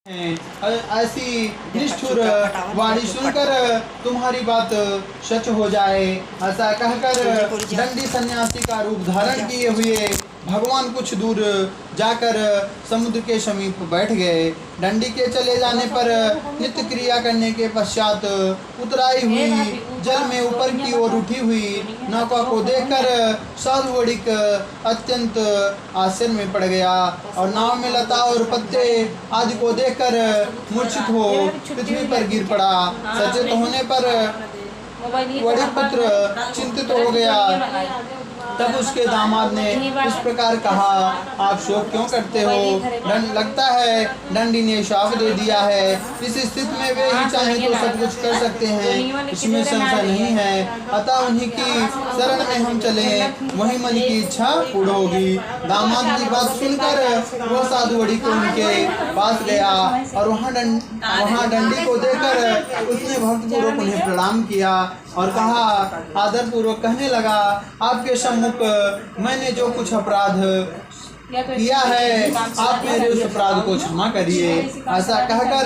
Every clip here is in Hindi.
ऐसी निष्ठुर वाणी सुनकर तुम्हारी बात सच हो जाए, ऐसा कहकर दंडी सन्यासी का रूप धारण किए हुए भगवान कुछ दूर जाकर समुद्र के समीप बैठ गए। दंडी के चले जाने पर नित्य क्रिया करने के पश्चात उतराई हुई जल में ऊपर की ओर उठी हुई नौका को देखकर साधु वणिक अत्यंत आश्चर्य में पड़ गया और नाव में लता और पत्ते आदि को देखकर मूर्छित हो पृथ्वी पर गिर पड़ा। सचेत होने पर वणिक पुत्र चिंतित हो गया। तब उसके दामाद ने इस प्रकार कहा, आप शोक क्यों करते हो? लगता है दंडी ने शाप दे दिया है। इस स्थिति में वे ही चाहे तो सब कुछ कर सकते हैं, इसमें संशय नहीं है। अतः उन्हीं की शरण में हम चले, वही मन की इच्छा पूर्ण होगी। दामाद की बात सुनकर वह साधु वणिक उनके पास गया और वहाँ दंडी को देखकर उसने भक्तिपूर्वक उन्हें प्रणाम किया और कहा, आदर पूर्वक कहने लगा, आपके सम्मुख मैंने जो कुछ अपराध किया है, आप मेरे उस अपराध को क्षमा करिए। ऐसा कहकर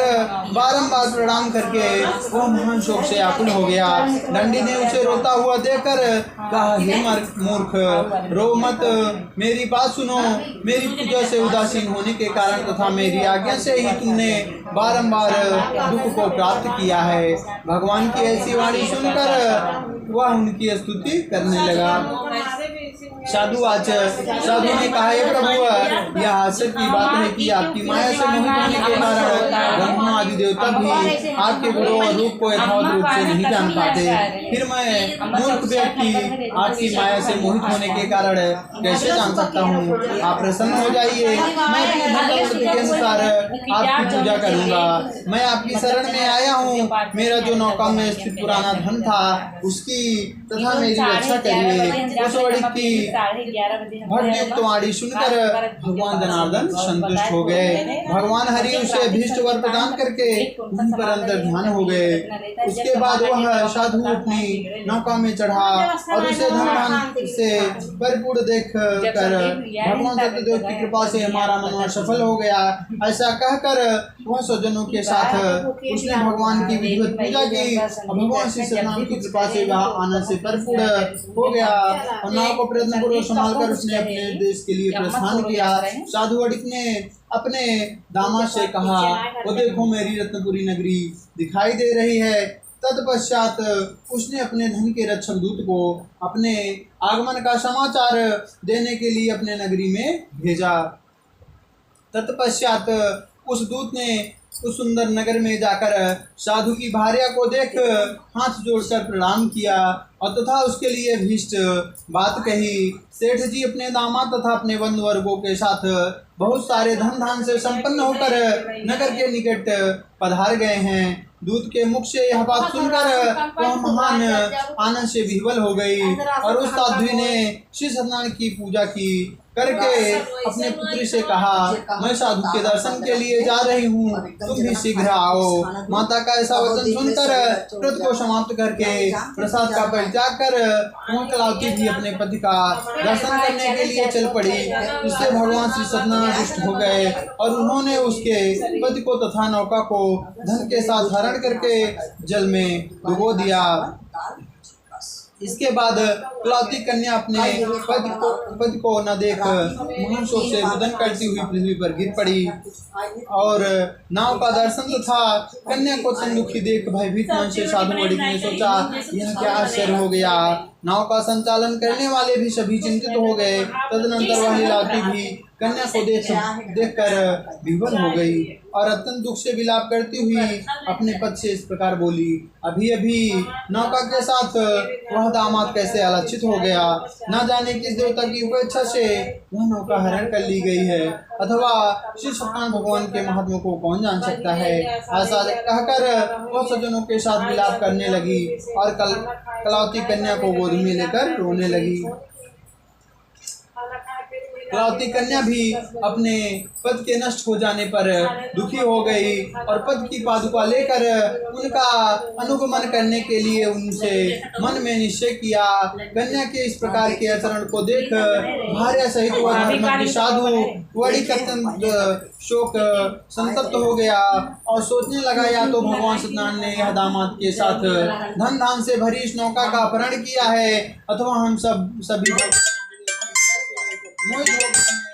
बारंबार प्रणाम करके वह महान शोक से आकुल हो गया। दंडी ने उसे रोता हुआ देखकर कहा, हे मूर्ख, रो मत, मेरी बात सुनो। मेरी पूजा से उदासीन होने के कारण तथा मेरी आज्ञा से ही तुमने बारंबार दुख को प्राप्त किया है। भगवान की ऐसी वाणी सुनकर वह उनकी स्तुति करने लगा। साधु ने कहा, हे प्रभु, यह आश्चर्य की बात है कि आपकी माया से मोहित होने के कारण ब्रह्मा आदि देवता भी आपके गुरु और रूप को यथावत रूप से नहीं जान पाते। फिर मैं मूर्ख व्यक्ति आपकी माया से मोहित होने के कारण कैसे जान सकता हूँ? आप प्रसन्न हो जाइए, मैं अपनी भक्ति के अनुसार आपकी पूजा करूँगा। मैं आपकी शरण में आया हूँ। मेरा जो नौका में स्थित पुराना धन था उसकी तथा मेरी रक्षा करिए। उस वणिक की भक्तियुक्त वाणी सुनकर भगवान जनार्दन संतुष्ट हो गए। भगवान हरि उसे अभीष्ट वर प्रदान करके उन पर अंतर ध्यान हो गए। उसके बाद वह साधु अपनी नौका में चढ़ा और उसे धन से परिपूर्ण देख कर भगवान सत्यदेव की कृपा से हमारा मन सफल हो गया। ऐसा कहकर वह स्वजनों के साथ उसने भगवान की विधिवत पूजा की। भगवान श्री सत्यनारायण की कृपा से वह आनंद से परिपूर्ण हो गया और नाव को प्रयत्न पूर्वक संभाल कर उसने अपने देश के लिए प्रस्थान किया। साधु वणिक ने अपने दामाद से कहा, वो देखो मेरी रत्नपुरी नगरी दिखाई दे रही है। तत्पश्चात उसने अपने धन के रक्षक दूत को अपने आगमन का समाचार देने के लिए अपने नगरी में भेजा। तत्पश्चात उस दूत ने उस सुंदर नगर में जाकर साधु की भार्या को देख हाथ जोड़कर प्रणाम किया और तथा उसके लिए भीष्ट बात कही। सेठ जी अपने दामाद तथा अपने बंधु वर्गों के साथ बहुत सारे धन धान से संपन्न होकर नगर के निकट पधार गए हैं। दूत के मुख से यह बात सुनकर वह महान आनंद से विह्वल हो गई और उस साध्वी ने श्री सत्यनारायण की पूजा की करके अपने पुत्री से कहा, मैं साधु के दर्शन के लिए जा रही हूँ, तुम भी शीघ्र आओ। माता का ऐसा वचन सुनकर व्रत को समाप्त करके प्रसाद का परित्याग कर वह कलावती भी अपने पति का दर्शन करने के लिए चल पड़ी। इससे भगवान श्री सत्यनारायण रुष्ट हो गए और उन्होंने उसके पति को तथा नौका को धन के साथ हरण करके जल में डुबो दिया। इसके बाद कलावती कन्या अपने पति को न देख महान शोक से रुदन करती हुई पृथ्वी पर गिर पड़ी और नाव का दर्शन तथा कन्या को दुखी देख भयभीत मन से साधु वणिक ने सोचा, यह क्या आश्चर्य हो गया। नाव का संचालन करने वाले भी सभी चिंतित हो गए। तदनंतर वह लीलावती भी कन्या को देखकर विह्वल हो गई और अत्यंत दुख से विलाप करती हुई अपने पति से इस प्रकार बोली, अभी अभी नौका के साथ वह दामाद कैसे अलक्षित हो गया। न जाने किस देवता की उपेक्षा से वह नौका हरण कर ली गई है, अथवा श्री सत्यनारायण भगवान के महात्मा को कौन जान सकता है। ऐसा कहकर वह सज्जनों के साथ विलाप करने लगी और कलावती कन्या को गोद में लेकर रोने लगी। कलौती कन्या भी अपने पद के नष्ट हो जाने पर दुखी हो गई और पद की पादुका लेकर उनका अनुगमन करने के लिए उनसे मन में निश्चय किया। कन्या के इस प्रकार के आचरण को देख भार्या सहित वह धर्मज्ञ साधु बड़ी अत्यंत शोक संतप्त हो गया और सोचने लगा, या तो भगवान सत्यनारायण ने यह दामाद के साथ धन धान से भरी इस नौका का अपहरण किया है, अथवा हम सभी मोहित हो गए हैं।